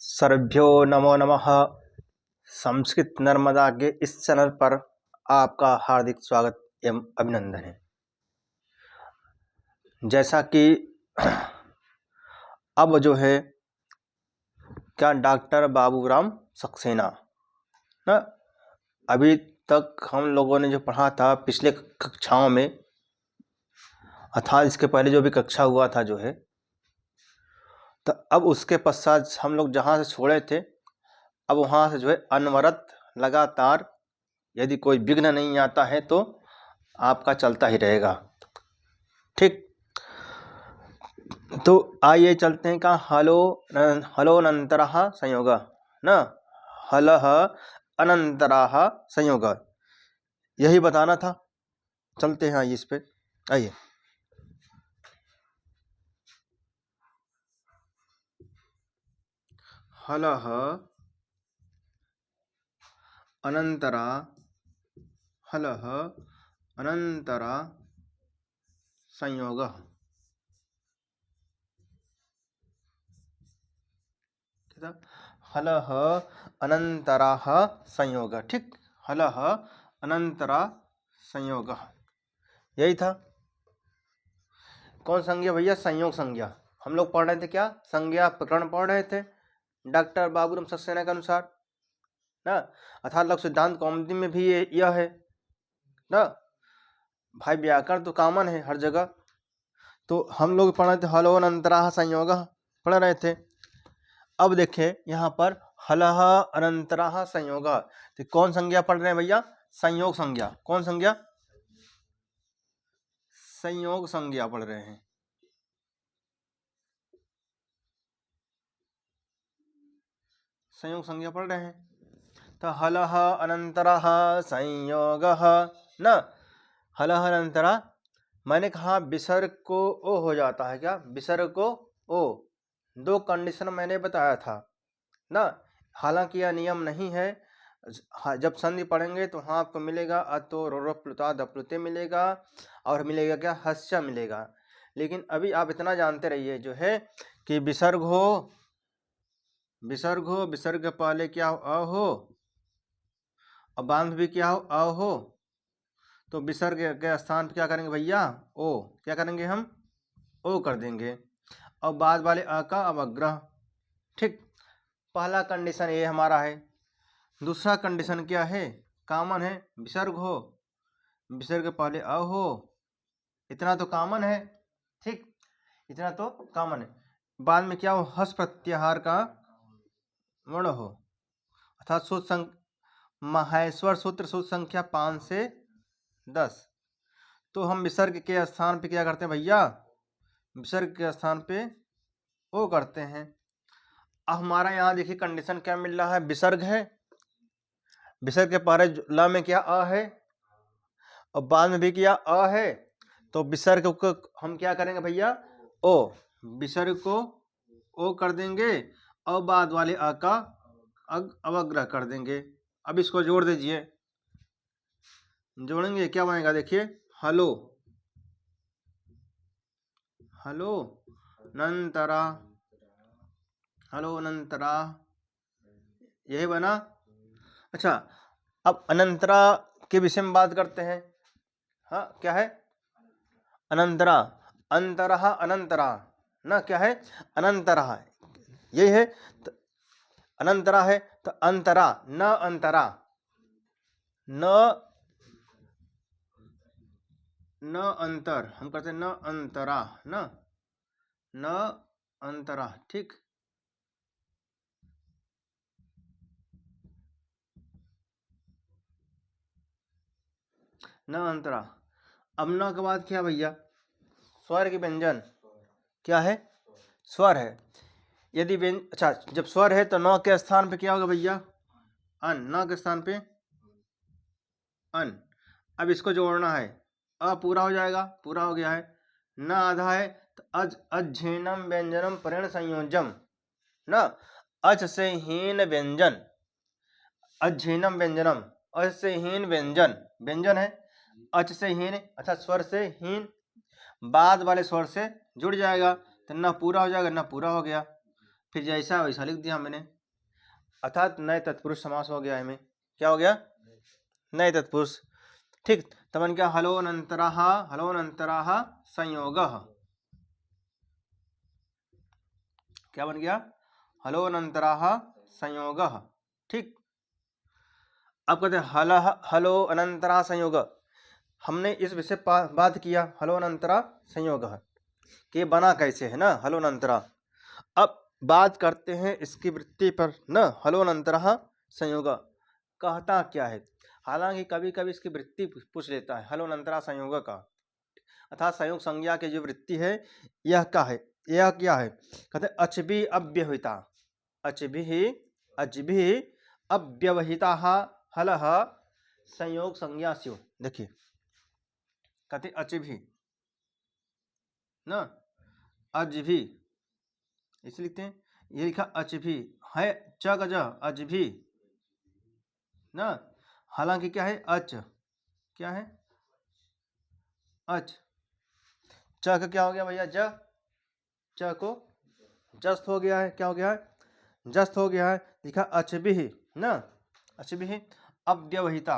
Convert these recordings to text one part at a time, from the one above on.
सर्वभ्यो नमो नमः। संस्कृत नर्मदा के इस चैनल पर आपका हार्दिक स्वागत एवं अभिनंदन है। जैसा कि अब जो है क्या डॉक्टर बाबूराम सक्सेना ना, अभी तक हम लोगों ने जो पढ़ा था पिछले कक्षाओं में, अर्थात इसके पहले जो भी कक्षा हुआ था जो है, तो अब उसके पश्चात हम लोग जहाँ से छोड़े थे अब वहाँ से जो है अनवरत लगातार, यदि कोई विघ्न नहीं आता है तो आपका चलता ही रहेगा। ठीक, तो आइए चलते हैं का हलो अनंतरः संयोग न, हलः अनंतरः संयोग, यही बताना था। चलते हैं आइए इस पे, आइए। हलः अनंतरा, हलः अनंतरा संयोग, हलः अनंतरः संयोग। ठीक, हलः अनंतरा संयोग, यही था। कौन संज्ञा भैया? संयोग संज्ञा। हम लोग पढ़ रहे थे क्या? संज्ञा प्रकरण पढ़ रहे थे डॉक्टर बाबूराम सक्सेना के अनुसार ना, अर्थात लघु सिद्धांत कौमुदी में भी यह है ना भाई। व्याकरण तो कॉमन है हर जगह। तो हम लोग पढ़ रहे थे हलो अनंतराः संयोग पढ़ रहे थे। अब देखें यहाँ पर हलः अनंतराः संयोग, तो कौन संज्ञा पढ़ रहे हैं भैया? संयोग संज्ञा। कौन संज्ञा? संयोग संज्ञा पढ़ रहे हैं। संयोग संज्ञा पढ़ रहे हैं। तो हलः अनंतरः संयोगः न, हलः अनंतरा, मैंने कहा विसर्ग को ओ हो जाता है क्या? विसर्ग को ओ, दो कंडीशन मैंने बताया था ना। हालांकि यह नियम नहीं है, जब संधि पढ़ेंगे तो वहाँ आपको मिलेगा अतो रोरो प्लुता दप्लुते मिलेगा, और मिलेगा क्या? हस्य मिलेगा। लेकिन अभी आप इतना जानते रहिए जो है कि विसर्ग हो, विसर्ग हो, विसर्ग पहले क्या हो? अ हो, और बांध भी क्या हो? अ हो। तो विसर्ग के स्थान पर क्या करेंगे भैया? ओ। क्या करेंगे हम? ओ कर देंगे, और बाद वाले अ का अवग्रह। ठीक, पहला कंडीशन ये हमारा है। दूसरा कंडीशन क्या है? कॉमन है, विसर्ग हो, विसर्ग पहले अ हो, इतना तो कॉमन है। ठीक, इतना तो कॉमन है। बाद में क्या हो? हस प्रत्याहार का वर्ण हो, अर्थात सूत्र माहेश्वर सूत्र सूत्र संख्या 5 से 10। तो हम विसर्ग के स्थान पे क्या करते हैं भैया? विसर्ग के स्थान पे ओ करते हैं। अब हमारा यहाँ देखिए कंडीशन क्या मिल रहा है? विसर्ग है, विसर्ग के पहले ल में क्या अ है, और बाद में भी क्या अ है। तो विसर्ग को हम क्या करेंगे भैया? ओ। विसर्ग को ओ कर देंगे, और बाद वाले अ का अवग्रह कर देंगे। अब इसको जोड़ दीजिए, जोड़ेंगे क्या बनेगा? देखिए, हलो, हलो अनंतरा, हलो अनंतरा, यही बना। अच्छा, अब अनंतरा के विषय में बात करते हैं। हाँ, क्या है? अनंतरा, अंतरः अनंतरा ना, क्या है? अनंतरः, यही है। तो अनंतरा है तो अंतरा, न अंतरा, न न अंतर, हम कहते हैं न अंतरा, न अंतरा। ठीक, न अंतरा। अब न के बाद क्या भैया? स्वर के व्यंजन। क्या है? स्वर है। यदि अच्छा, जब स्वर है तो न के स्थान पे क्या होगा भैया? अन। न के स्थान पे अन। अब इसको जोड़ना है, अ पूरा हो जाएगा, पूरा हो गया है। न आधा है तो अज्झेनम व्यंजनम परेण संयोजम न, अच से हीन व्यंजन, अज्झेनम व्यंजनम, अच से हीन व्यंजन, व्यंजन है। अच से हीन, अच्छा स्वर से हीन, बाद वाले स्वर से जुड़ जाएगा तो न पूरा हो जाएगा, न पूरा हो गया। फिर जैसा वैसा लिख दिया मैंने, अर्थात नए तत्पुरुष समास हो गया है। क्या हो गया? नए तत्पुरुष। ठीक, तब बन गया हलोनंतराः संयोगः। क्या बन गया? हलोनंतराः संयोगः। ठीक, अब कहते हैं हलो अनंतरा संयोग। हमने इस विषय बात किया हलो अनंतरा संयोग कि बना कैसे है ना हलो अनंतरा। अब बात करते हैं इसकी वृत्ति पर न, हलो अनंतरा संयोग कहता क्या है। हालांकि कभी कभी इसकी वृत्ति पूछ लेता है हलो अनंतरा संयोग का, अर्थात संयोग संज्ञा की जो वृत्ति है यह क्या है, यह क्या है। कहते अचभी अव्यवहिता, अचभी अव्यवहिता हलः संयोग संज्ञा स्यु। देखिए कहते अचभी न, अजभी इसे लिखते हैं, ये लिखा अचभी है, च गज अजभी न। हालांकि क्या है अच, क्या है अच, च का क्या हो गया भैया ज, च को जस्त हो गया है, क्या हो गया है जस्त हो गया है। लिखा अचभी न, अचभी अव्यवहिता,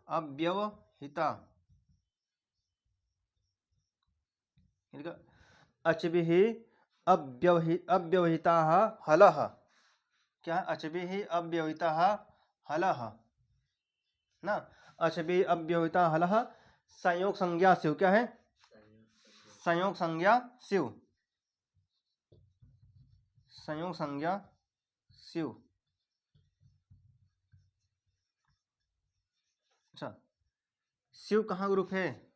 अव्यवहिता अचभिः अव्यवहिताः हलः। क्या है अचभिः अव्यवहिताः हलः ना, अचभिः अव्यवहिता हलः संयोग संज्ञा स्यु। क्या है संयोग संज्ञा स्यु, संयोग संज्ञा स्यु। अच्छा, स्यु कहाँ ग्रुप है,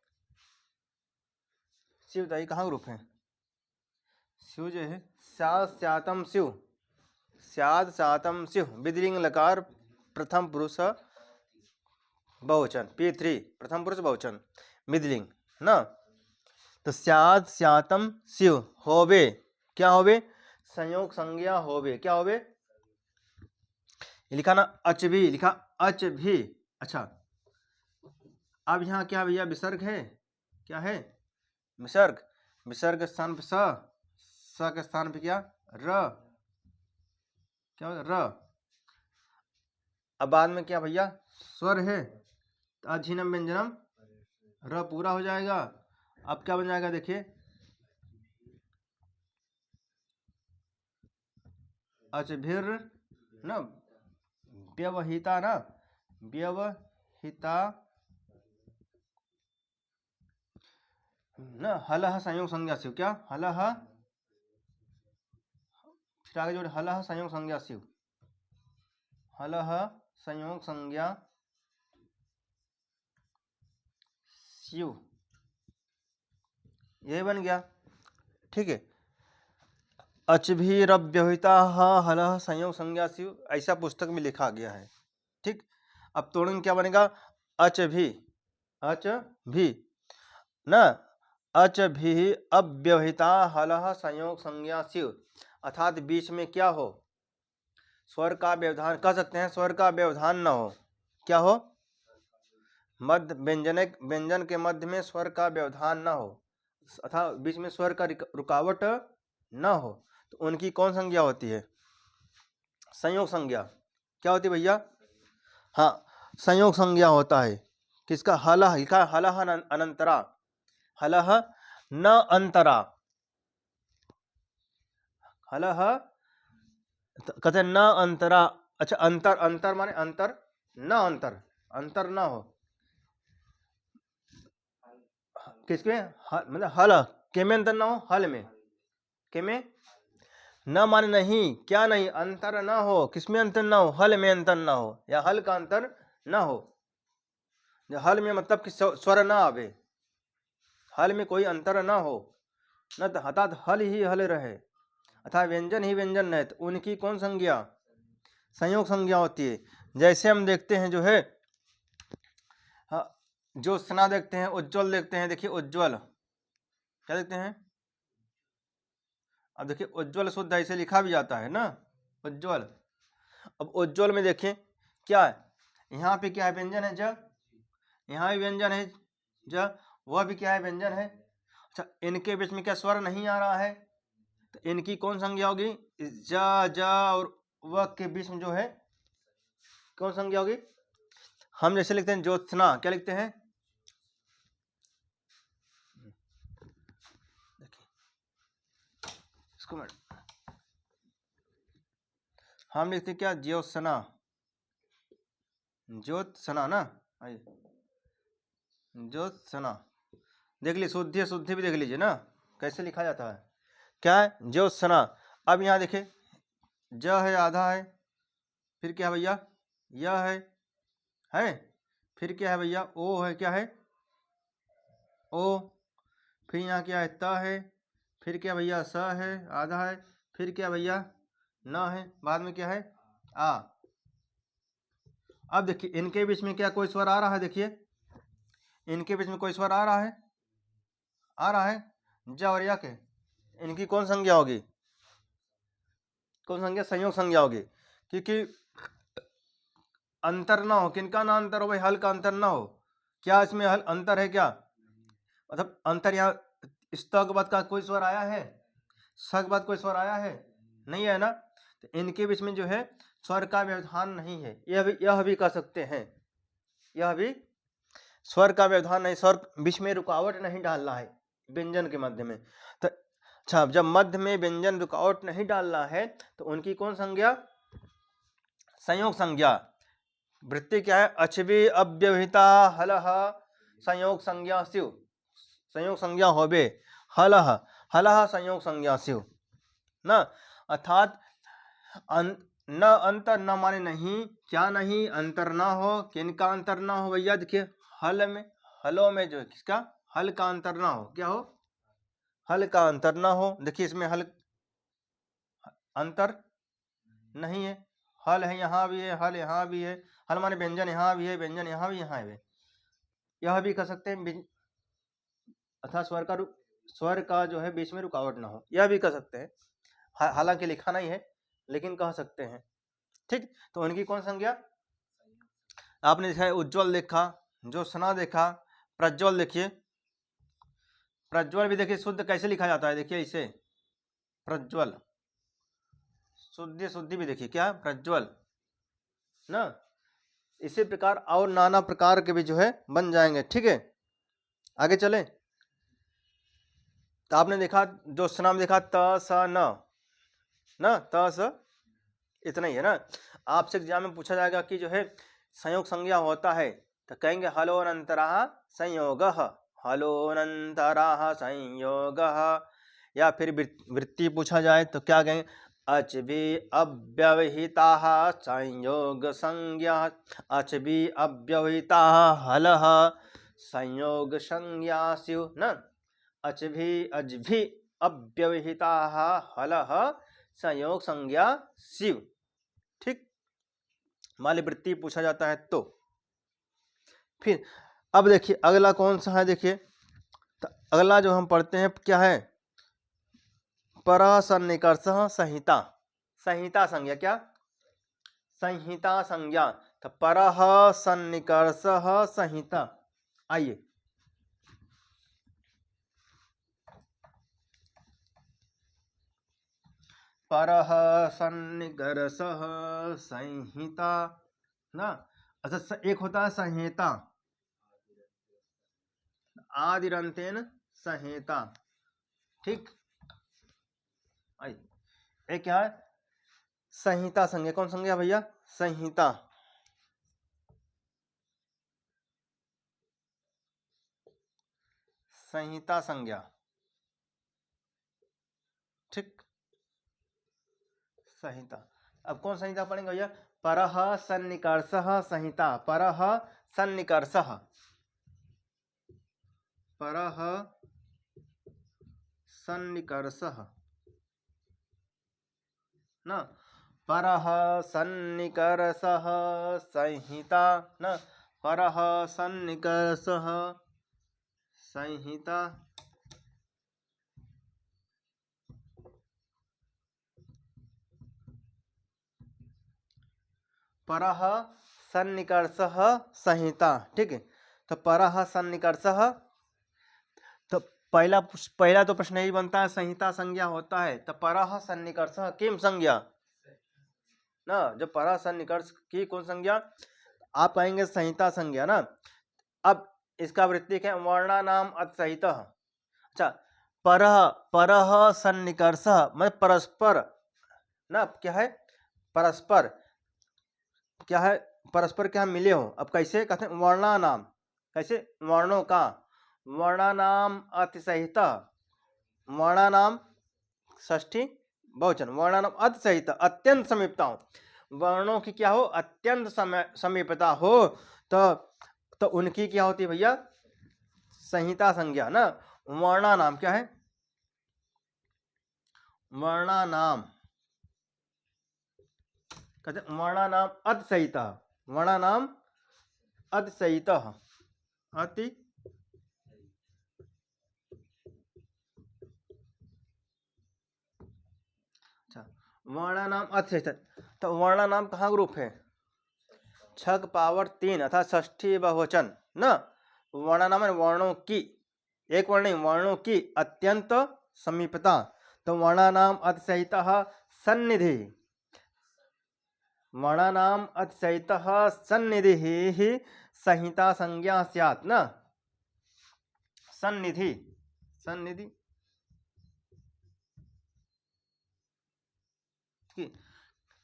स्यु दाई कहाँ ग्रुप है। स्यु जो है स्यात् स्यातम स्यु, स्यात् स्यातम स्यु विधिलिंग लकार प्रथम पुरुष बहुवचन P3 प्रथम पुरुष बहुवचन मिदलिंग ना। तो स्यात् स्यातम स्यु होवे, क्या होवे संयोग संज्ञा होवे, क्या होवे लिखा ना अचभी, लिखा अचभी। अच्छा, अब यहाँ क्या भैया विसर्ग है, क्या है विसर्ग, विसर्ग स्थान पे स के स्थान पे क्या र, क्या होगा र। अब बाद में क्या भैया स्वर है, तो अधीनम व्यंजनम र पूरा हो जाएगा। अब क्या बन जाएगा देखिए अचभिर न व्यवहिता न, व्यवहिता न हलः संयोग संज्ञा स्यु। क्या हलः, फिर आगे जोड़े हलः संयोग संज्ञा स्यु, हलः संयोग संज्ञा स्यु, यही बन गया। ठीक है, अचभिरव्यवहिता हलः संयोग संज्ञा स्यु, ऐसा पुस्तक में लिखा गया है। ठीक, अब तोड़ेंगे क्या बनेगा अचभी, अचभी न अचभी अव्यवहिता हलः संयोग संज्ञा स्यु, अर्थात बीच में क्या हो स्वर का व्यवधान, कह सकते हैं स्वर का व्यवधान न हो, क्या हो मध्य व्यंजन के मध्य में स्वर का व्यवधान न हो, अर्थात बीच में स्वर का रुकावट न हो, तो उनकी कौन संज्ञा होती है संयोग संज्ञा। क्या होती है भैया, हाँ संयोग संज्ञा होता है। किसका हलः, लिखा हलः अनंतरा, हलः न अंतरा, हलः कहते न अंतरा। अच्छा, अंतर, अंतर माने अंतर न, अंतर अंतर न हो किसमें मतलब हल के में अंतर ना हो, हल में के में न माने नहीं, क्या नहीं अंतर ना हो, किसमें अंतर ना हो हल में अंतर ना हो, या हल का अंतर ना हो। हल में मतलब कि स्वर ना आवे, हल में कोई अंतर ना हो न, अर्थात हल ही हल रहे, अर्थात व्यंजन ही व्यंजन रहे, तो उनकी कौन संज्ञा संयोग संज्ञा होती है। जैसे हम देखते हैं जो है हाँ, जो स्ना देखते हैं, उज्ज्वल देखते हैं, देखिए उज्ज्वल क्या देखते हैं, अब देखिए उज्ज्वल शुद्ध ऐसे लिखा भी जाता है ना उज्ज्वल। अब उज्ज्वल में देखिए क्या है, यहाँ पे क्या है व्यंजन है ज, यहाँ भी व्यंजन है ज, वह भी क्या है व्यंजन है। अच्छा, इनके बीच में क्या स्वर नहीं आ रहा है, तो इनकी कौन संज्ञा होगी? जा जा और व के बीच में जो है कौन संज्ञा होगी? हम जैसे लिखते हैं ज्योत्सना, क्या लिखते हैं? देखिए इसको मैं हम लिखते हैं क्या? ज्योत्सना, ज्योत्सना ना, आइए ज्योत्सना देख लीजिए, शुद्धि शुद्धि भी देख लीजिए ना कैसे लिखा जाता है, क्या है? ज्योत्सना। अब यहाँ देखिए ज है आधा है, फिर क्या है भैया? यह है, फिर क्या है भैया? ओ है, क्या है? ओ, फिर यहाँ क्या है? त है, फिर क्या भैया? स है, आधा है, फिर क्या भैया? न है, बाद में क्या है? आ। अब देखिए इनके बीच में क्या कोई स्वर आ रहा है? देखिए इनके बीच में कोई स्वर आ रहा है? आ रहा है। ज और या के, इनकी कौन संज्ञा होगी? कौन संज्ञा? संयोग संज्ञा होगी, क्योंकि अंतर ना हो। किनका ना अंतर हो भाई? हल का अंतर ना हो। क्या इसमें हल अंतर है क्या? मतलब अंतर यहाँ स्त के बाद का कोई स्वर आया है? स के बाद कोई स्वर आया है? नहीं है ना। तो इनके बीच में जो है स्वर का व्यवधान नहीं है। यह भी कह सकते हैं, यह भी स्वर का व्यवधान नहीं, स्वर बीच में रुकावट नहीं डाल रहा है व्यंजन के मध्य में। तो अच्छा, जब मध्य में व्यंजन रुकावट नहीं डाल रहा है तो उनकी कौन संज्ञा? संयोग संज्ञा। वृत्ति क्या है? अछबी अव्यवहिता हलह संयोग संज्ञा स्यु, संयोग संज्ञा होबे हलह, हलह संयोग संज्ञा स्यु ना। अर्थात न अंतर, न माने नहीं, क्या नहीं? अंतर ना हो। किनका अंतर ना हो भैया? देखिए हल में, हलों में जो है किसका? हल का अंतर ना हो। क्या हो? हल का अंतर ना हो। देखिए इसमें हल अंतर नहीं है, हल है यहाँ भी है, हल यहाँ भी है, हल माने व्यंजन यहाँ भी है, व्यंजन यहाँ भी, यहाँ है। यह भी कह सकते हैं अर्थात स्वर का जो है बीच में रुकावट ना हो, यह भी कह सकते हैं। हालांकि लिखा नहीं है लेकिन कह सकते हैं। ठीक, तो उनकी कौन संज्ञा? आपने देखा है उज्ज्वल देखा, ज्योत्सना देखा, प्रज्वल देखिए, प्रज्वल भी देखिए शुद्ध कैसे लिखा जाता है? देखिए इसे प्रज्वल, शुद्ध शुद्धि भी देखिए क्या? प्रज्वल ना। इसी प्रकार और नाना प्रकार के भी जो है बन जाएंगे। ठीक है, आगे चले। तो आपने देखा ज्योत्सना में देखा त स न, ना त स, इतना ही है ना। आपसे एग्जाम में पूछा जाएगा कि जो है संयोग संज्ञा होता है तो कहेंगे हलोनंतरः संयोगः, हलोनंतरः संयोगः। या फिर वृत्ति पूछा जाए तो क्या कहेंगे? अच भी अव्यवहिता संयोग संज्ञा, अच भी अव्यवहिता हलः संयोग संज्ञा स्यु न। अच भी अव्यवहिता हलः संयोग संज्ञा स्यु। ठीक, मान वृत्ति पूछा जाता है तो। फिर अब देखिए अगला कौन सा है? देखिए तो अगला जो हम पढ़ते हैं क्या है? परसन्निकर्ष संहिता, संहिता संज्ञा। क्या? संहिता संज्ञा। तो परः सन्निकर्ष संहिता। आइए परः सन्निकर्ष संहिता ना। अच्छा, एक होता है संहिता, आदिरंतेन संहिता। ठीक, आइए एक क्या है? संहिता संज्ञा। कौन संज्ञा भैया? संहिता, संहिता संज्ञा। ठीक, संहिता। अब कौन संहिता पढ़ेंगे भैया? परः सन्निकर्षः संहिता, परः सन्निकर्षः, परः सन्निकर्षः ना। परः सन्निकर्षः संहिता ना, परः सन्निकर्षः संहिता। परः सन्निकर्षः संहिता। ठीक है, तो परः सन्निकर्षः, तो पहला पहला तो प्रश्न यही बनता है, संहिता संज्ञा होता है तो परः सन्निकर्षः किम संज्ञा ना, जो परः सन्निकर्ष की कौन संज्ञा, आप कहेंगे संहिता संज्ञा ना। अब इसका वृत्ति क्या, वर्णा नाम अतिसहित। अच्छा, परः परः सन्निकर्षः मतलब परस्पर ना, क्या है परस्पर, क्या है परस्पर, क्या मिले हो। अब कैसे कहते हैं, वर्णा नाम, कैसे वर्णों का, वर्णा नाम अतिसहित, वर्णा नाम षष्ठी बहुवचन, वर्णा नाम अतिसहित अत्यंत समीपता, वर्णों की क्या हो अत्यंत समीपता हो तो उनकी क्या होती है भैया, संहिता संज्ञा ना। वर्णा नाम क्या है, वर्णा नाम कहते वर्णा नाम अतिसहित, वर्णा नाम अतिसहित, अति अच्छा, वर्णा नाम अतिसहित। तो वर्णा नाम कहाँ ग्रुप है, छग पावर 3 अर्थात षष्ठी बहुवचन न। वर्णा नाम है वर्णों की, एक वर्ण नहीं, वर्णों की अत्यंत समीपता, तो वर्णा नाम अतिसहित सन्निधि, वर्णा नाम अतिसहित सन्निधि ही संहिता संज्ञा स्यात् न। सन्निधि, सन्निधि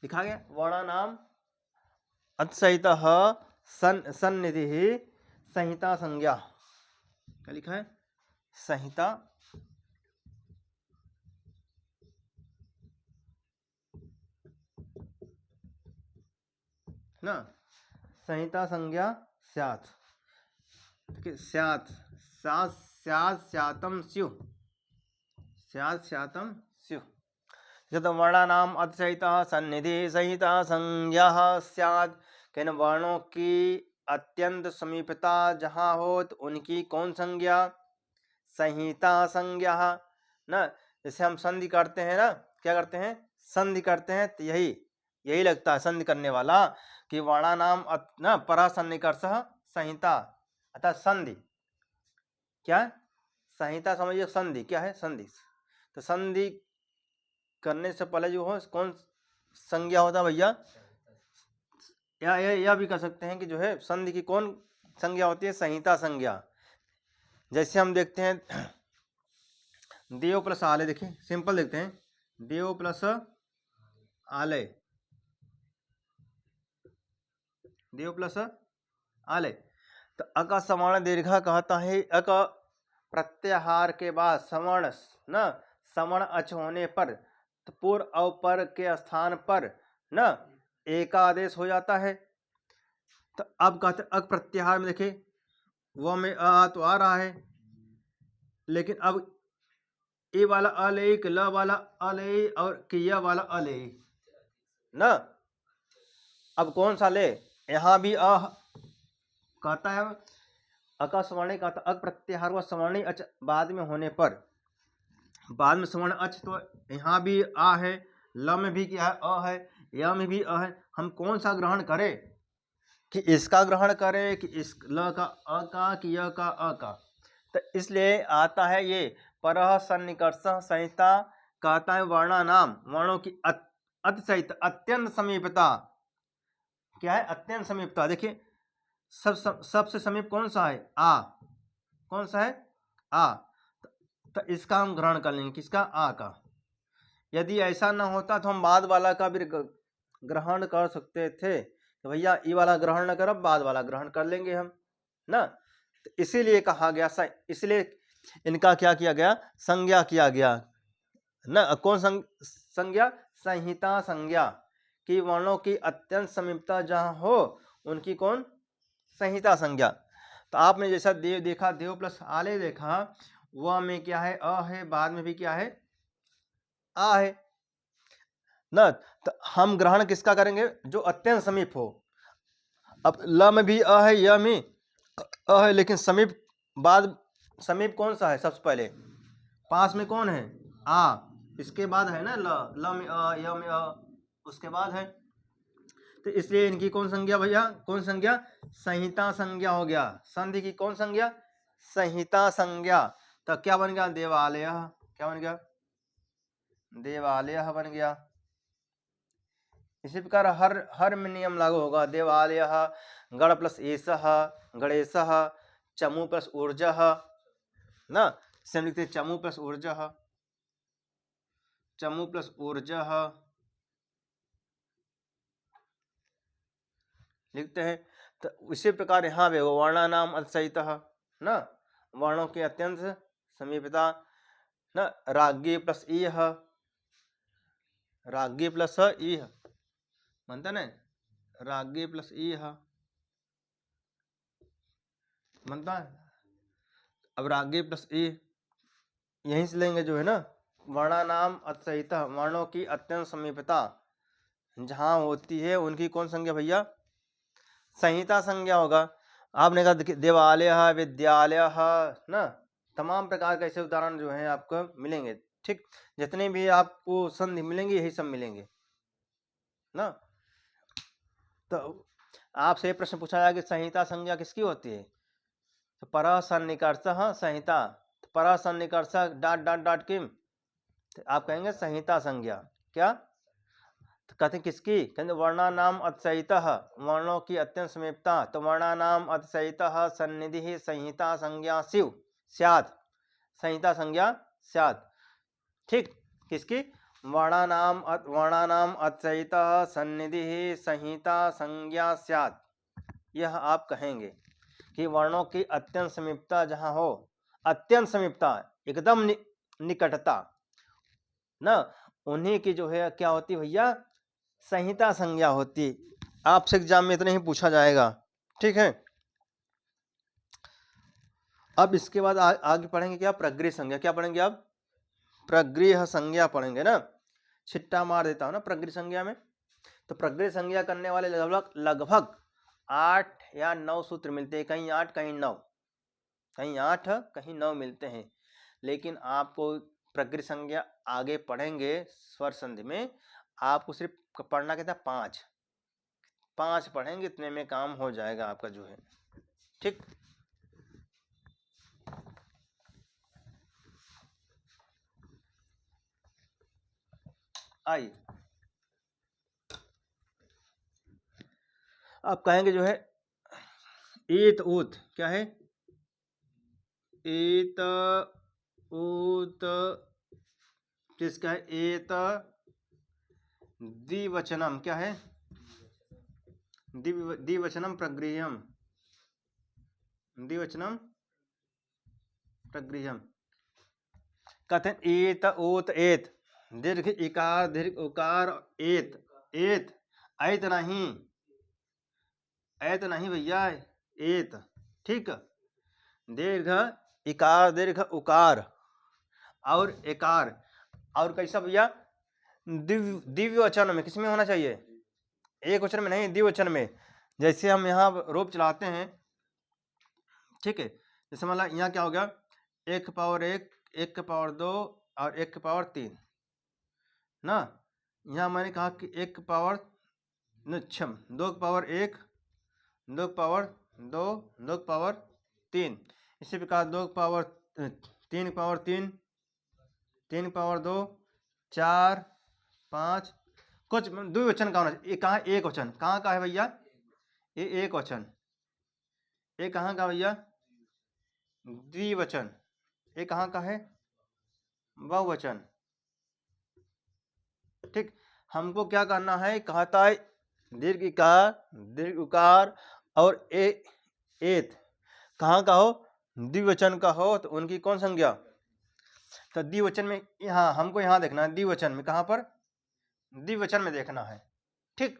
लिखा गया, वर्णा नाम अतिसहित सन्निधि संहिता संज्ञा, क्या लिखा है, संहिता ना, संहिता संज्ञा स्यात्, स्यात् स्यात् स्यात् स्यातम स्युः, स्यात् स्यातम स्युः। जब वर्णा नाम अतिसहित सन्निधि संहिता संज्ञा स्यात्, कहने वर्णों की अत्यंत समीपता जहाँ हो तो उनकी कौन संज्ञा, संहिता संज्ञा ना। जैसे हम संधि करते हैं ना, क्या करते हैं, संधि करते हैं, तो यही लगता है संधि करने वाला कि वर्णा नाम ना परः सन्निकर्षः संहिता, अर्थात संधि क्या है, संहिता समझिए, संधि क्या है, संधि। तो संधि करने से पहले जो हो कौन संज्ञा होता है भैया, या भी कह सकते हैं कि जो है संधि की कौन संज्ञा होती है, संहिता संज्ञा। जैसे हम देखते हैं देव प्लस आलय, देखिए सिंपल देखते हैं, देव प्लस आलय, देव प्लस आलय, तो अक सवर्ण दीर्घ कहता है, अक प्रत्याहार के बाद सवर्ण न, सवर्ण अच होने पर तो पूर्व और पर के स्थान पर न एकादेश हो जाता है। तो अब कहते अक प्रत्याहार में देखिए वह में आ तो आ रहा है, लेकिन अब ए वाला अलय, ल वाला अलय और किया वाला अलय न, अब कौन सा ले, यहाँ भी अ कहता है, अका स्वर्ण कहता अक प्रत्याहार व स्वर्ण अच बाद में होने पर, बाद में स्वर्ण अच, तो यहाँ भी आ है, ल में भी क्या है अ है, य में भी अ है, हम कौन सा ग्रहण करें, कि इसका ग्रहण करें कि इस ल का अ का कि य का अ का। तो इसलिए आता है ये परः सन्निकर्षः संहिता, कहता है वर्णा नाम, वर्णों की अतिसहित अत्यंत समीपता, क्या है अत्यंत समीपता। देखिए सबसे समीप कौन सा है, आ, कौन सा है आ, तो इसका हम ग्रहण कर लेंगे, किसका, आ का। यदि ऐसा ना होता तो हम बाद वाला का भी ग्रहण कर सकते थे, तो भैया ये वाला ग्रहण न कर, बाद वाला ग्रहण कर लेंगे हम ना। तो इसीलिए कहा गया, इसलिए इनका क्या किया गया, संज्ञा किया गया ना। कौन संज्ञा, संहिता संज्ञा, कि वर्णों की अत्यंत समीपता जहाँ हो उनकी कौन, संहिता संज्ञा। तो आपने जैसा देव देखा, देव प्लस आले देखा, वह में क्या है अ है, बाद में भी क्या है आ है ना। तो हम ग्रहण किसका करेंगे, जो अत्यंत समीप हो। अब ल में भी अ है, य में अ है, लेकिन समीप, बाद समीप कौन सा है, सबसे पहले पास में कौन है आ, इसके बाद है ना ल में अ, य में अ, उसके बाद है। तो इसलिए इनकी कौन संज्ञा भैया, कौन संज्ञा, संहिता संज्ञा हो गया। संधि की कौन संज्ञा, संहिता संज्ञा। तो क्या बन गया? देवालयः। क्या बन गया? देवालयः बन गया। इसी प्रकार हर हर में नियम लागू होगा। देवालयः, गण प्लस एषः, गणेशः, चमू प्लस ऊर्जः, ना सेम लिखते हैं चमू प्लस ऊर्जः, चमू प्लस ऊर्जः लिखते हैं। तो इसी प्रकार यहाँ भी वर्णानाम अतिशयितः, ना वर्णों की अत्यंत समीपता, ना राज्ञी प्लस ईह, राज्ञी प्लस ईह बनता ना, राज्ञी प्लस ईह बनता है। अब राज्ञी प्लस ई यहीं से लेंगे जो है ना, वर्णानाम अतिशयितः, वर्णों की अत्यंत समीपता जहाँ होती है उनकी कौन संज्ञा भैया? संहिता संज्ञा होगा। आपने कहा देवालय, विद्यालय, ना तमाम प्रकार के ऐसे उदाहरण जो हैं आपको मिलेंगे। ठीक, जितने भी आपको संधि मिलेंगे यही सब मिलेंगे ना। तो आपसे प्रश्न पूछा जाए कि संहिता संज्ञा किसकी होती है? तो पर सन्निकर्ष संहिता, पर सन्निकर्ष डॉट डॉट डॉट किम, तो आप कहेंगे संहिता संज्ञा। क्या तो कहते हैं किसकी? कहते वर्णानाम अतिशयितः, वर्णों की अत्यंत समीपता। तो वर्णानाम अतिशयितः सन्निधि संहिता संज्ञा स्यु स्यात्, संहिता संज्ञा स्यात्। ठीक, किसकी? वर्णानाम अतिशयितः सन्निधि संहिता संज्ञा स्यात्। यह आप कहेंगे कि वर्णों की अत्यंत समीपता जहाँ हो, अत्यंत समीपता एकदम निकटता ना, उन्हीं की जो है क्या होती भैया? संहिता संज्ञा होती। आपसे एग्जाम में इतना ही पूछा जाएगा। ठीक है, अब इसके बाद आगे पढ़ेंगे क्या? प्रगृह संज्ञा। क्या पढ़ेंगे आप? प्रगृह संज्ञा पढ़ेंगे ना। छिट्टा मार देता हूं ना प्रगृह संज्ञा में। तो प्रगृह संज्ञा करने वाले लगभग 8 या 9 सूत्र मिलते हैं, कहीं 8 कहीं 9, कहीं 8 कहीं 9 मिलते हैं। लेकिन आपको प्रगृह संज्ञा आगे पढ़ेंगे स्वर संधि में, आपको सिर्फ पढ़ना कहता है 5 पढ़ेंगे, इतने में काम हो जाएगा आपका जो है। ठीक, आइए आप कहेंगे जो है ईत ऊत। क्या है? ईत ऊत किसका है? एत द्विवचनम। क्या है? द्विवचनम प्रगृह्यम, द्विवचनम प्रगृह्यम। कहते हैं एत ओत एत, दीर्घ इकार दीर्घ उकार एत, एत ऐत नहीं, ऐत नहीं भैया, एत। ठीक, दीर्घ इकार दीर्घ उकार और एकार, और कैसा भैया? दिव्यवचन में। किसमें होना चाहिए? एक वचन में नहीं, द्विवचन में। जैसे हम यहाँ रूप चलाते हैं, ठीक है, जैसे मान ला यहाँ क्या हो गया? 1 पावर 1, 1 के पावर 2 और 1 के पावर 3 ना। यहाँ मैंने कहा कि 1 के पावर 2 के पावर 1, 2 के पावर 2, 2 के पावर 3। इसी प्रकार 2 के पावर 3 के पावर 3, 3 के पावर 2, 4, 5। कुछ द्विवचन का होना चाहिए। ये कहाँ एक वचन? कहाँ का है भैया? ये एक वचन। ये कहाँ का भैया? द्विवचन। ये कहाँ का है? बहुवचन। ठीक, हमको क्या करना है? कहता है दीर्घ इकार दीर्घ उकार और एत कहाँ का हो? द्विवचन का हो, तो उनकी कौन संज्ञा? तो द्विवचन में यहाँ हमको यहाँ देखना है, द्विवचन में। कहाँ पर? द्विवचन में देखना है। ठीक,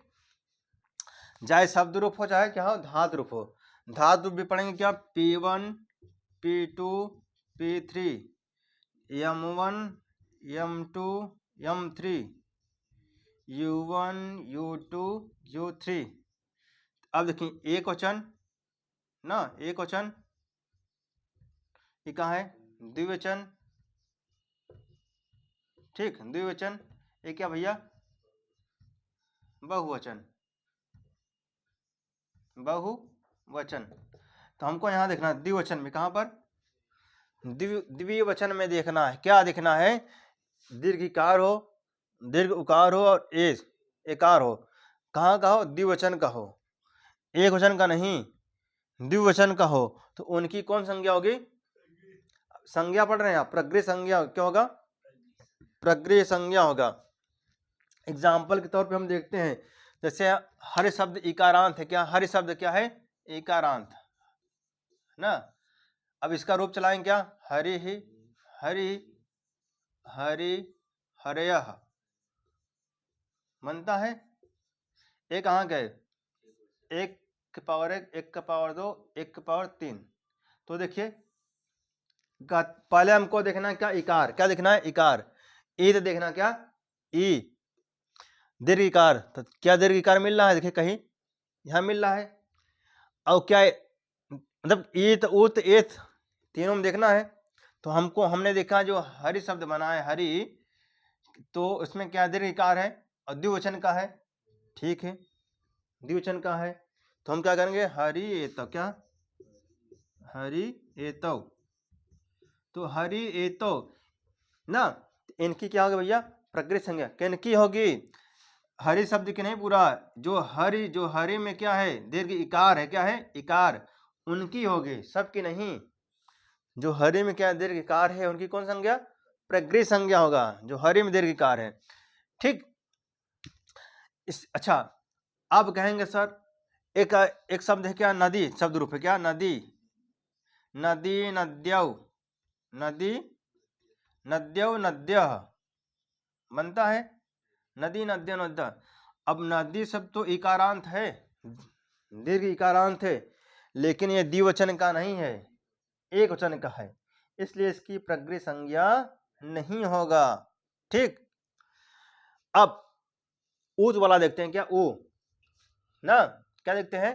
चाहे शब्द रूप हो चाहे क्या हो, धातु रूप हो। धातु रूप भी पढ़ेंगे क्या? P1 P2 P3 M1 M2 M3 U1 U2 U3। अब देखिए एक वचन ना, एक वचन। ये कहाँ है? द्विवचन। ठीक, द्विवचन। ये क्या भैया? बहुवचन, बहुवचन। तो हमको यहाँ देखना द्विवचन में। कहाँ पर? द्विवचन में देखना है, क्या देखना है, दीर्घ इकार हो, दीर्घ उकार हो और एकार हो। कहाँ का हो, द्विवचन का हो, एक वचन का नहीं, द्विवचन का हो, तो उनकी कौन संज्ञा होगी, संज्ञा पढ़ रहे हैं आप, प्रगृह संज्ञा, क्या होगा, प्रगृह संज्ञा होगा। एग्जाम्पल के तौर पे हम देखते हैं, जैसे हरि शब्द इकारांत है, क्या हरि शब्द क्या है, इकारांत ना। अब इसका रूप चलाएं, क्या, हरि ही, हरि हरि हरयः बनता है। एक कहाँ गए, एक के पावर एक का पावर 2, एक का पावर 3। तो देखिए पहले हमको देखना है क्या, इकार, क्या देखना है, इकार। ई तो देखना क्या, ई दीर्घ इकार, तो क्या दीर्घ इकार मिल रहा है, देखिए कहीं यहाँ मिल रहा है। और क्या मतलब ईत उत एत तीनों में देखना है। तो हमने देखा जो हरि शब्द बना है, हरि, तो उसमें क्या दीर्घ इकार है और द्विवचन का है, ठीक है, द्विवचन का है। तो हम क्या करेंगे, हरि एतव, क्या, हरि एतव, तो हरि एतव ना, इनकी क्या होगी भैया, प्रकृति संज्ञा, किनकी होगी, हरि शब्द की नहीं, पूरा जो हरि में क्या है, दीर्घ इकार है, क्या है, इकार, उनकी होगी, सबकी नहीं। जो हरि में क्या दीर्घ इकार है उनकी कौन संज्ञा, प्रकृति संज्ञा होगा, जो हरि में दीर्घ इकार है, ठीक। अच्छा, अब कहेंगे सर एक शब्द है क्या, नदी, शब्द रूप है क्या, नदी, नदी नद्यौ, नदी नद्यौ नद्यः बनता है, नदी नद्य नद्य। अब नदी शब्द तो इकारांत है, दीर्घ इकारांत है, लेकिन ये द्विवचन का नहीं है, एक वचन का है, इसलिए इसकी प्रगृह संज्ञा नहीं होगा, ठीक। अब ऊत वाला देखते हैं, क्या, ऊ ना, क्या देखते हैं,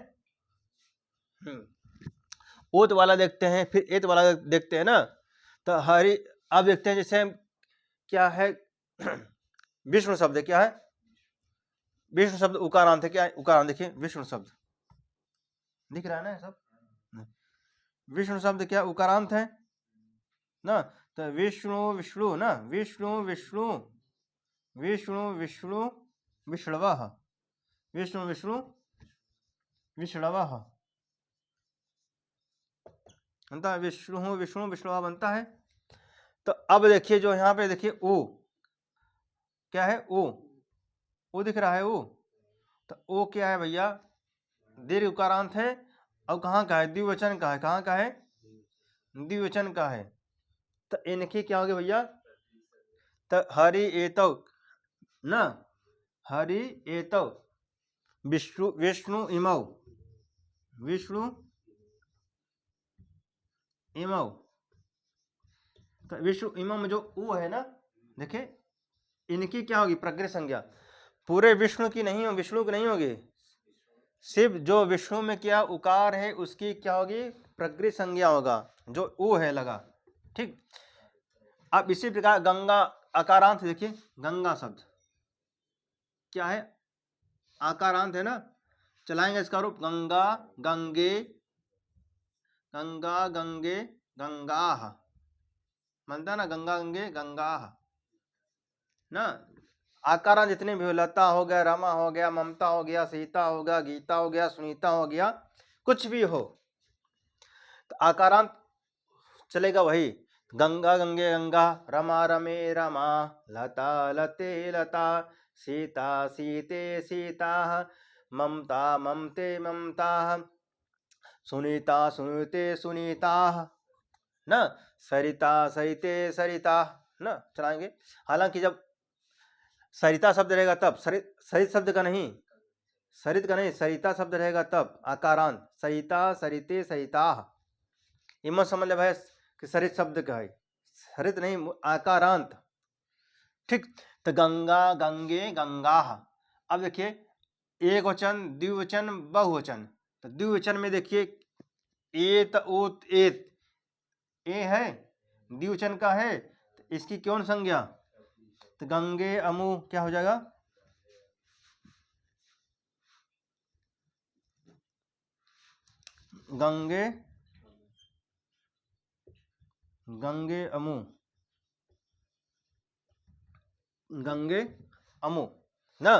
ऊत वाला देखते हैं, फिर एत वाला देखते हैं ना। तो हरि, अब देखते हैं जैसे क्या है विष्णु शब्द, क्या है, विष्णु शब्द उकारांत है, क्या है, उकारांत, देखिए विष्णु शब्द दिख रहा है ना सब, विष्णु शब्द क्या उकारांत है ना। तो विष्णु विष्णु ना, विष्णु विष्णु विष्णु विष्णु विष्णवः, विष्णु विष्णु विष्णवः बनता है, विष्णु विष्णु विष्णुवः बनता है। तो अब देखिए जो यहाँ पे देखिए ओ, क्या है, ओ दिख रहा है, ओ, तो ओ क्या है भैया, दीर्घ उकारांत है, और कहाँ का है, द्विवचन का है, कहाँ का है, द्विवचन का है। तो इनकी क्या होगी भैया, तो हरि एतव ना, हरि एतव, विष्णु विष्णु इमौ, विष्णु इमौ, तो विष्णु इमौ में जो ऊ है ना, देखिए इनकी क्या होगी, प्रकृति संज्ञा, पूरे विष्णु की नहीं होगी, विष्णु की नहीं होगी, सिर्फ जो विष्णु में क्या उकार है उसकी क्या होगी, प्रकृति संज्ञा होगा, जो ऊ है लगा, ठीक। अब इसी प्रकार गंगा आकारांत, देखिए गंगा शब्द क्या है, आकारांत है ना, चलाएंगे इसका रूप, गंगा गंगे, गंगा गंगे गंगाः बनता ना, गंगा गंगे गंगाः ना। आकारांत जितने भी हो, लता हो गया, रमा हो गया, ममता हो गया, सीता हो गया, गीता हो गया, सुनीता हो गया, कुछ भी हो, तो आकारांत चलेगा वही, गंगा गंगे गंगा, रमा रमे रमा, लता लते लता, सीता सीते सीता, ममता ममते ममता, सुनीता सुनीते सुनीता ना, सरिता सरिते सरिता ना, चलाएंगे। हालांकि जब सरिता शब्द रहेगा तब, सरित शब्द का नहीं, सरित का नहीं, सरिता शब्द रहेगा तब आकारांत, सरिता सरिते सरिता, ये मत समझ ले भाई कि सरित शब्द का है, सरित नहीं, आकारांत, ठीक। तो गंगा गंगे गंगा। अब देखिए एक वचन, द्विवचन, बहुवचन। तो द्विवचन में देखिए एत ओत एत, ए है, द्विवचन का है, तो इसकी कौन संज्ञा, तो गंगे अमु क्या हो जाएगा, गंगे गंगे अमु, गंगे अमु ना।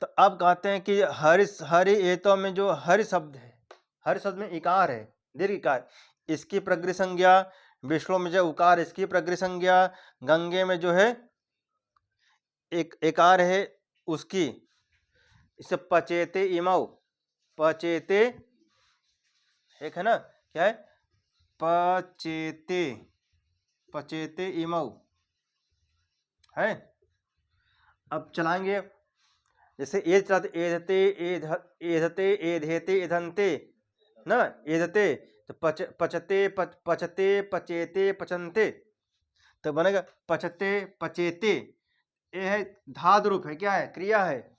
तो अब कहते हैं कि हरि एतों में जो हरि शब्द है, हरि शब्द में इकार है, दीर्घ इकार, इसकी प्रगृह संज्ञा, विष्णु में जो उकार इसकी प्रगृह संज्ञा, गंगे में जो है एक एकार है उसकी, इसे पचेते इमौ, पचेते एक है ना, क्या है, पचेते, पचेते इमौ है। अब चलाएंगे, जैसे एधते एधते एधेते एधंते ना, एधते तो पचते पचते पचेते पचनते, तो बनेगा पचते पचेते। ये है धातु रूप है, क्या है, क्रिया है,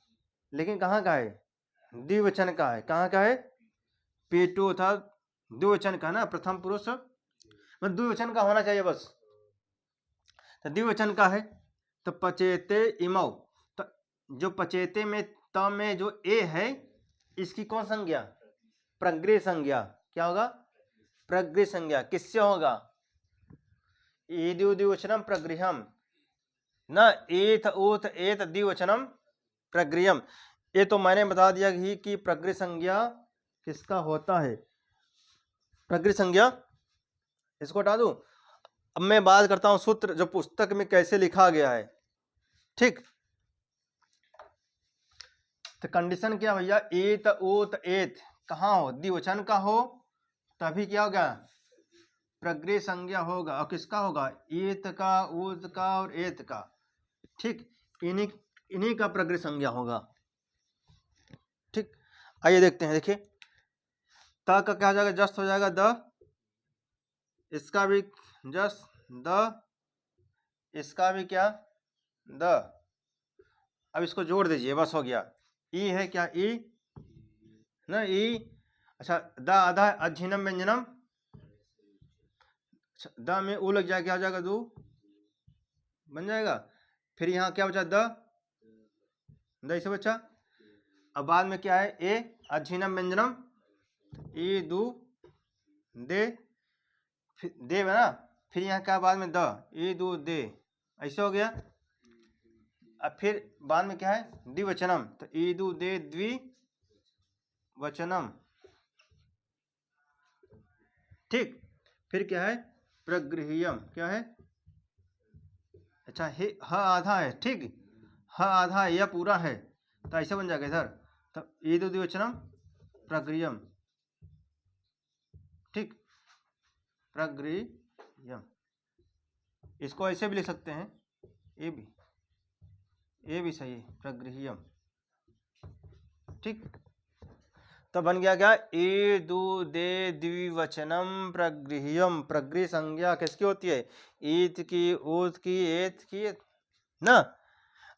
लेकिन कहाँ का है, द्विवचन का है। कहाँ का है, पेटो था द्विवचन का ना, प्रथम पुरुष मतलब द्विवचन का होना चाहिए बस, तो द्विवचन का है। तो पचेते इमौ, तो जो पचेते में त में जो ए है इसकी कौन संज्ञा, प्रगृह संज्ञा, क्या होगा, प्रगृह संज्ञा, किससे होगा, द्विवचनम प्रगृहम ना, एथ ओथ एत द्विवचनम प्रगृहम। ये तो मैंने बता दिया कि प्रगृह संज्ञा किसका होता है, प्रगृह संज्ञा, इसको हटा दूं। अब मैं बात करता हूं सूत्र जो पुस्तक में कैसे लिखा गया है, ठीक। तो कंडीशन क्या भैया, एत ओत एत कहाँ हो, द्विवचन का हो तभी क्या होगा, प्रगृह संज्ञा होगा। और किसका होगा, एत का, ओत का और एत का, ठीक, इन्हीं का प्रगृह संज्ञा होगा, ठीक। आइए देखते हैं, देखिए त का क्या हो जाएगा, जस्ट हो जाएगा द, इसका भी जस्ट द, इसका भी क्या द। अब इसको जोड़ दीजिए, बस हो गया, ई है क्या, ई ना, ई, अच्छा द आधा अधीनम व्यंजनम, द में ऊ लग जाएगा, क्या हो जाएगा, दू बन जाएगा। फिर यहाँ क्या बचा, द, द इसे बचा। अब बाद में क्या है, ए अधीनम व्यंजनम, ई दू दे, फिर दे ना, फिर यहाँ क्या बाद में द, ई दू दे, ऐसे हो गया। अब फिर बाद में क्या है, द्विवचनम, तो ई दू दे द्विवचनम, ठीक। फिर क्या है, प्रगृह्यम, क्या है, अच्छा ह आधा है, ठीक, ह आधा है, यह पूरा है, तो ऐसे बन जाएगा इधर, तो ई दो द्विवचनम प्रगृह्यम, ठीक, प्रगृह्यम। इसको ऐसे भी लिख सकते हैं, ये भी सही है, प्रगृह्यम, ठीक। तो बन गया क्या, ए दू दे द्विवचनम प्रगृह्यम, प्रगृह संज्ञा किसकी होती है, ईत की, ऊत की, एत की ना।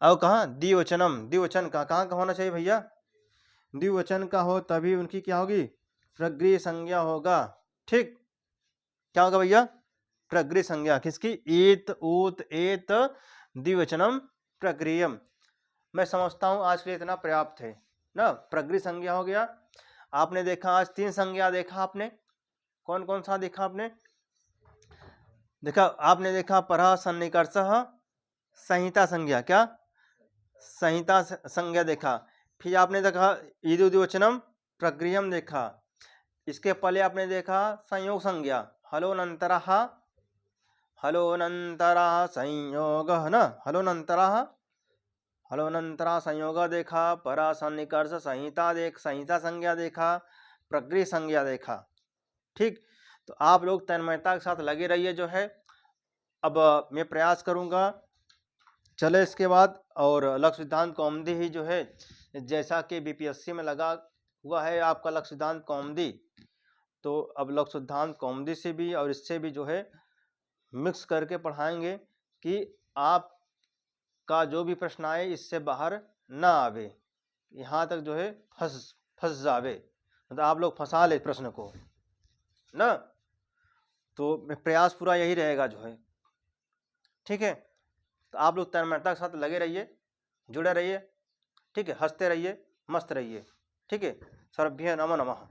अब कहाँ, द्विवचनम, द्विवचन का कहाँ का होना चाहिए भैया, द्विवचन का हो तभी उनकी क्या होगी, प्रगृह संज्ञा होगा, ठीक। क्या होगा भैया, प्रगृह संज्ञा किसकी, ईत ऊत एत द्विवचनम प्रगृह्यम। मैं समझता हूं आज के लिए इतना पर्याप्त है ना, प्रगृह संज्ञा हो गया। आपने देखा आज 3 संज्ञा देखा आपने, कौन कौन सा देखा आपने, देखा आपने देखा परः सन्निकर्ष संहिता संज्ञा, क्या संहिता संज्ञा देखा। फिर आपने देखा ईदु द्विवचनम प्रगृह्यम देखा। इसके पहले आपने देखा संयोग संज्ञा, हलोनंतरः, हलोनंतरः संयोग ना, हलोनंतरः, हलोनंतरा संयोग देखा, परा सन्निकर्ष संहिता संहिता संज्ञा देखा, प्रगृह संज्ञा देखा, ठीक। तो आप लोग तन्मयता के साथ लगे रहिए जो है। अब मैं प्रयास करूंगा चले इसके बाद, और लक्ष्य सिद्धांत कौमुदी ही जो है, जैसा कि बीपीएससी में लगा हुआ है आपका लक्ष्य सिद्धांत कौमुदी, तो अब लक्ष्य सिद्धांत कौमुदी से भी और इससे भी जो है मिक्स करके पढ़ाएंगे कि आप का जो भी प्रश्न आए इससे बाहर ना आवे, यहाँ तक जो है फंस जावे, मतलब आप लोग फंसा ले प्रश्न को ना। तो प्रयास पूरा यही रहेगा जो है, ठीक है। तो आप लोग तन्मयता के साथ लगे रहिए, जुड़े रहिए, ठीक है, हंसते रहिए, मस्त रहिए, ठीक है। सर्वभ्य नमो नमः।